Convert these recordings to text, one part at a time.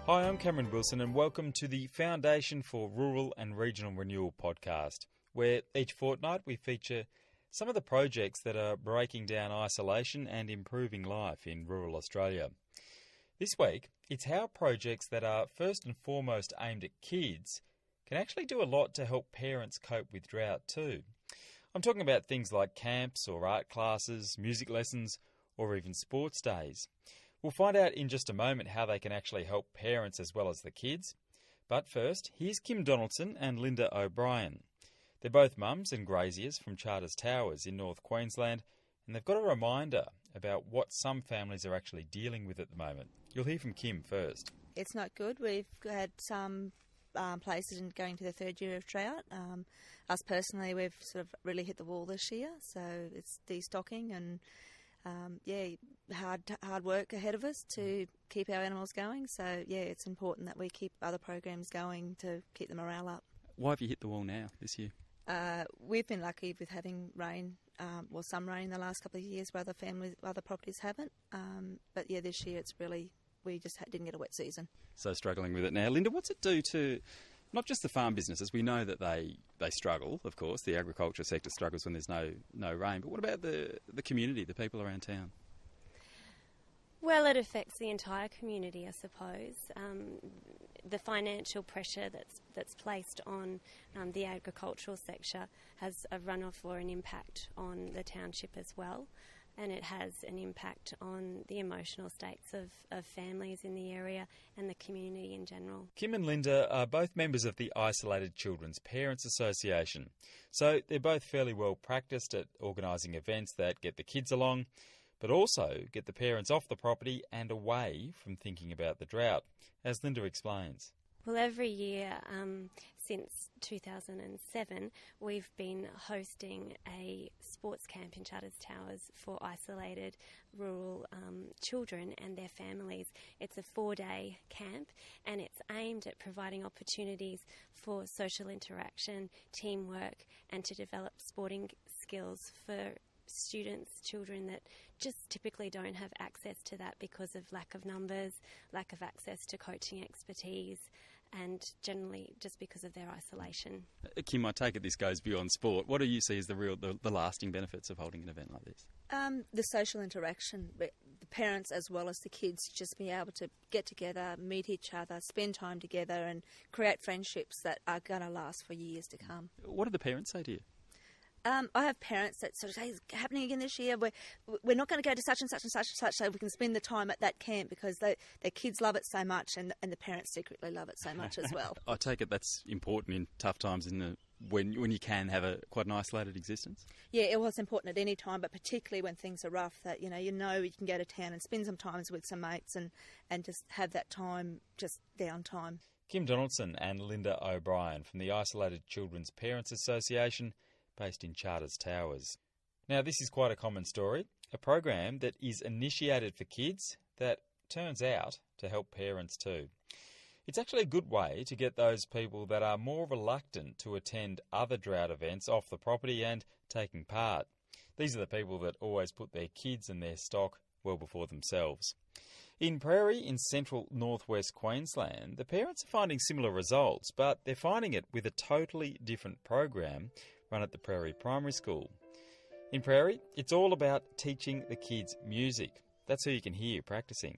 Hi, I'm Cameron Wilson and welcome to the Foundation for Rural and Regional Renewal podcast, where each fortnight we feature some of the projects that are breaking down isolation and improving life in rural Australia. This week, it's how projects that are first and foremost aimed at kids can actually do a lot to help parents cope with drought too. I'm talking about things like camps or art classes, music lessons, or even sports days. We'll find out in just a moment how they can actually help parents as well as the kids. But first, here's Kim Donaldson and Linda O'Brien. They're both mums and graziers from Charters Towers in North Queensland, and they've got a reminder about what some families are actually dealing with at the moment. You'll hear from Kim first. It's not good. We've had some places going to the third year of drought. Us personally, we've sort of really hit the wall this year, so it's destocking and hard work ahead of us to keep our animals going. So, it's important that we keep other programs going to keep the morale up. Why have you hit the wall now this year? We've been lucky with having rain, some rain in the last couple of years where other properties haven't. But this year it's really, we just didn't get a wet season. So struggling with it now. Linda, what's it do to not just the farm businesses? We know that they struggle, of course. The agriculture sector struggles when there's no rain. But what about the community, the people around town? Well, it affects the entire community, I suppose. The financial pressure that's placed on the agricultural sector has a runoff or an impact on the township as well. And it has an impact on the emotional states of families in the area and the community in general. Kim and Linda are both members of the Isolated Children's Parents Association. So they're both fairly well practiced at organising events that get the kids along, but also get the parents off the property and away from thinking about the drought, as Linda explains. Well, every year since 2007, we've been hosting a sports camp in Charters Towers for isolated rural children and their families. It's a 4-day camp and it's aimed at providing opportunities for social interaction, teamwork, and to develop sporting skills for children that just typically don't have access to that because of lack of numbers, lack of access to coaching expertise, and generally just because of their isolation. Kim, I take it this goes beyond sport. What do you see as the lasting benefits of holding an event like this? The social interaction, the parents as well as the kids, just be able to get together, meet each other, spend time together and create friendships that are going to last for years to come. What do the parents say to you? I have parents that sort of say, it's happening again this year. We're not going to go to such and such and such and such so we can spend the time at that camp because their kids love it so much and the parents secretly love it so much as well. I take it that's important in tough times when you can have quite an isolated existence? Yeah, it was important at any time, but particularly when things are rough, that you can go to town and spend some time with some mates and just have that time, just downtime. Kim Donaldson and Linda O'Brien from the Isolated Children's Parents Association, based in Charters Towers. Now, this is quite a common story, a program that is initiated for kids that turns out to help parents too. It's actually a good way to get those people that are more reluctant to attend other drought events off the property and taking part. These are the people that always put their kids and their stock well before themselves. In Prairie, in central northwest Queensland, the parents are finding similar results, but they're finding it with a totally different program run at the Prairie Primary School. In Prairie, it's all about teaching the kids music. That's who you can hear practicing.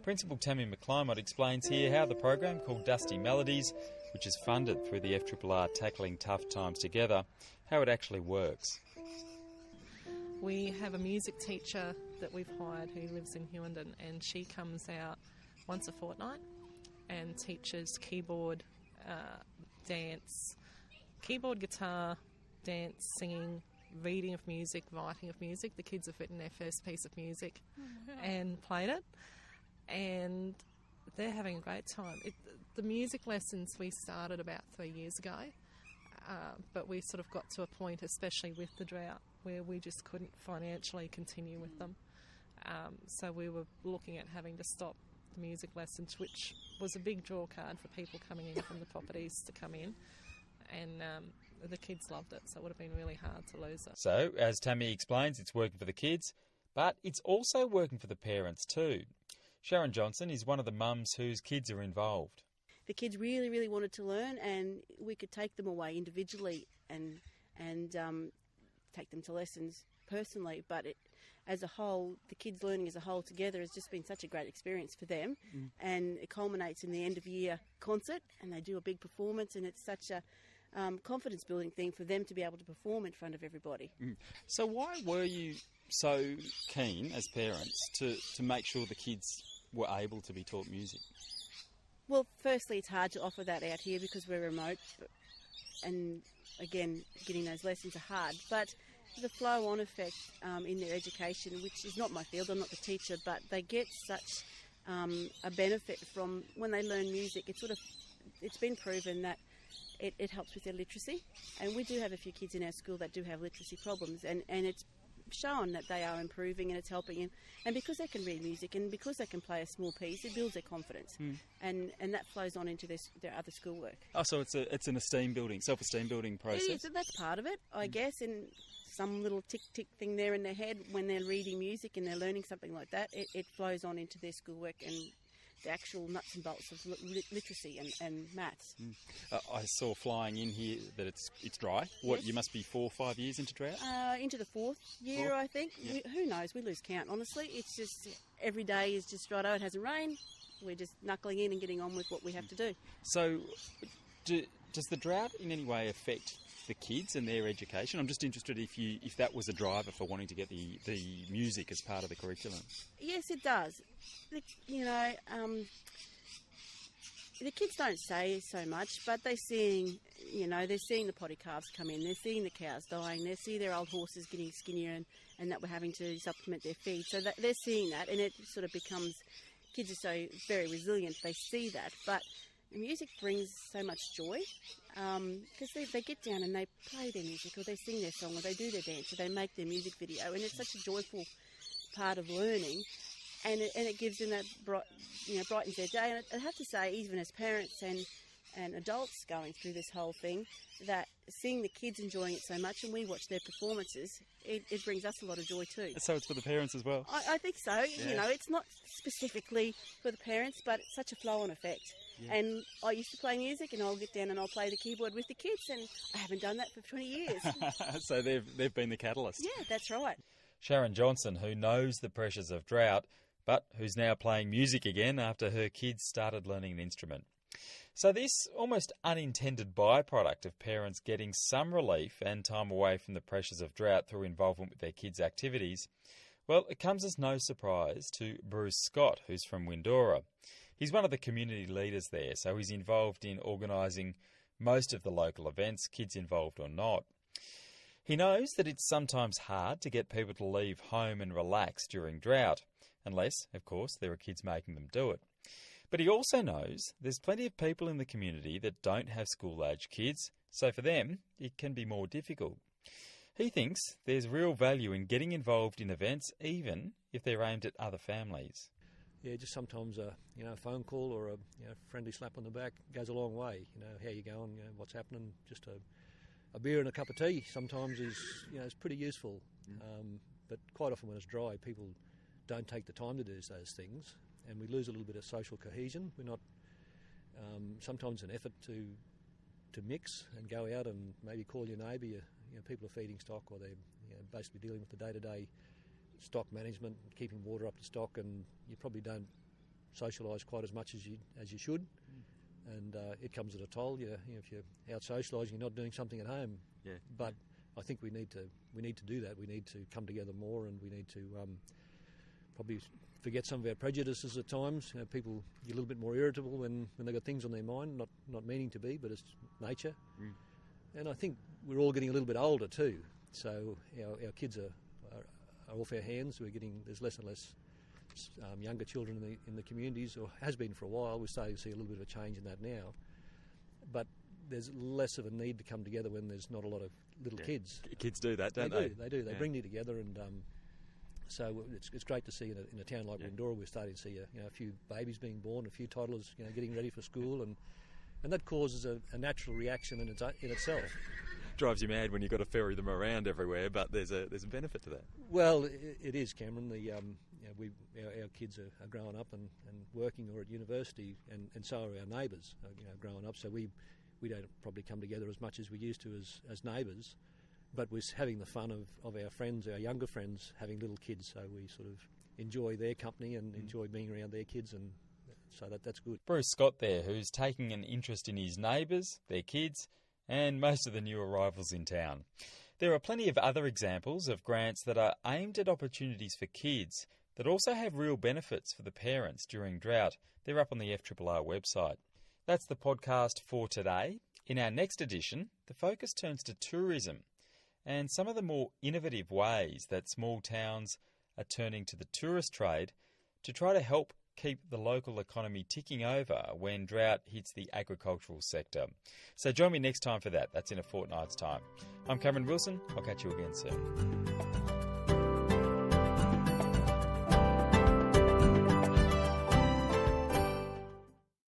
Principal Tammy McClymont explains here how the program called Dusty Melodies, which is funded through the FRRR Tackling Tough Times Together, how it actually works. We have a music teacher that we've hired who lives in Hewenden, and she comes out once a fortnight and teaches keyboard, dance, keyboard, guitar, dance, singing, reading of music, writing of music. The kids have written their first piece of music and played it, and they're having a great time. The music lessons we started about 3 years ago, but we sort of got to a point, especially with the drought, where we just couldn't financially continue with them. So we were looking at having to stop the music lessons, which was a big draw card for people coming in from the properties to come in. And the kids loved it, so it would have been really hard to lose it. So, as Tammy explains, it's working for the kids, but it's also working for the parents too. Sharon Johnson is one of the mums whose kids are involved. The kids really, really wanted to learn, and we could take them away individually and take them to lessons personally, but as a whole, the kids learning as a whole together has just been such a great experience for them, and it culminates in the end of year concert, and they do a big performance, and it's such a confidence building thing for them to be able to perform in front of everybody. So why were you so keen as parents to make sure the kids were able to be taught music? Well, firstly, it's hard to offer that out here because we're remote, and again, getting those lessons are hard, but the flow-on effect in their education, which is not my field, I'm not the teacher, but they get such a benefit from when they learn music. It's been proven that it helps with their literacy, and we do have a few kids in our school that do have literacy problems, and it's shown that they are improving and it's helping them. And because they can read music and because they can play a small piece, it builds their confidence, and that flows on into their other schoolwork. Oh, so it's an self-esteem building process. It is, that's part of it, I guess, and some little tick-tick thing there in their head when they're reading music and they're learning something like that, it flows on into their schoolwork and the actual nuts and bolts of literacy and maths. I saw flying in here that it's dry. What, Yes. you must be 4 or 5 years into drought? Into the fourth year, I think. Yeah. Who knows? We lose count, honestly. It's just every day is just righto, it hasn't rained. We're just knuckling in and getting on with what we have to do. So does the drought in any way affect the kids and their education? I'm just interested if that was a driver for wanting to get the music as part of the curriculum. Yes, it does. The kids don't say so much, but they're seeing the potty calves come in, they're seeing the cows dying, they see their old horses getting skinnier and that we're having to supplement their feed. So they're seeing that, and it sort of becomes, kids are so very resilient, they see that. But the music brings so much joy because they get down and they play their music or they sing their song or they do their dance or they make their music video, and it's such a joyful part of learning, and it gives them that brightens their day. And I have to say, even as parents and adults going through this whole thing, that seeing the kids enjoying it so much and we watch their performances, it brings us a lot of joy too. So it's for the parents as well? I think so. Yeah. It's not specifically for the parents, but it's such a flow-on effect. Yeah. And I used to play music, and I'll get down and I'll play the keyboard with the kids, and I haven't done that for 20 years. So they've been the catalyst. Yeah, that's right. Sharon Johnson, who knows the pressures of drought, but who's now playing music again after her kids started learning an instrument. So this almost unintended byproduct of parents getting some relief and time away from the pressures of drought through involvement with their kids' activities, well, it comes as no surprise to Bruce Scott, who's from Windora. He's one of the community leaders there, so he's involved in organising most of the local events, kids involved or not. He knows that it's sometimes hard to get people to leave home and relax during drought, unless, of course, there are kids making them do it. But he also knows there's plenty of people in the community that don't have school-age kids, so for them it can be more difficult. He thinks there's real value in getting involved in events, even if they're aimed at other families. Yeah, just sometimes a phone call or a friendly slap on the back goes a long way. How you going? What's happening? Just a beer and a cup of tea sometimes is is pretty useful. But quite often when it's dry, people don't take the time to do those things, and we lose a little bit of social cohesion. We're not sometimes an effort to mix and go out and maybe call your neighbour. People are feeding stock, or they're basically dealing with the day-to-day stock management, keeping water up to stock, and you probably don't socialise quite as much as you should, and it comes at a toll. If you're out socialising, you're not doing something at home. Yeah. But I think we need to do that. We need to come together more, and we need to probably forget some of our prejudices at times. People get a little bit more irritable when they've got things on their mind, not meaning to be, but it's nature. And I think we're all getting a little bit older too, so our kids are off our hands. There's less and less younger children in the communities, or has been for a while. We're starting to see a little bit of a change in that now, but there's less of a need to come together when there's not a lot of little kids. Kids do that, don't they? They do. They bring you together, and so it's great to see in a town like Windora, we're starting to see a few babies being born, a few toddlers getting ready for school, and that causes a natural reaction in itself. drives you mad when you've got to ferry them around everywhere, but there's a benefit to that. Well, it is, Cameron. Our kids are growing up and working or at university, and so are our neighbours, growing up. So we don't probably come together as much as we used to as neighbours, but we're having the fun of our friends, our younger friends, having little kids. So we sort of enjoy their company and enjoy being around their kids, and so that's good. Bruce Scott there, who's taking an interest in his neighbours, their kids, and most of the new arrivals in town. There are plenty of other examples of grants that are aimed at opportunities for kids that also have real benefits for the parents during drought. They're up on the FRRR website. That's the podcast for today. In our next edition, the focus turns to tourism and some of the more innovative ways that small towns are turning to the tourist trade to try to help keep the local economy ticking over when drought hits the agricultural sector. So join me next time for that. That's in a fortnight's time. I'm Cameron Wilson. I'll catch you again soon.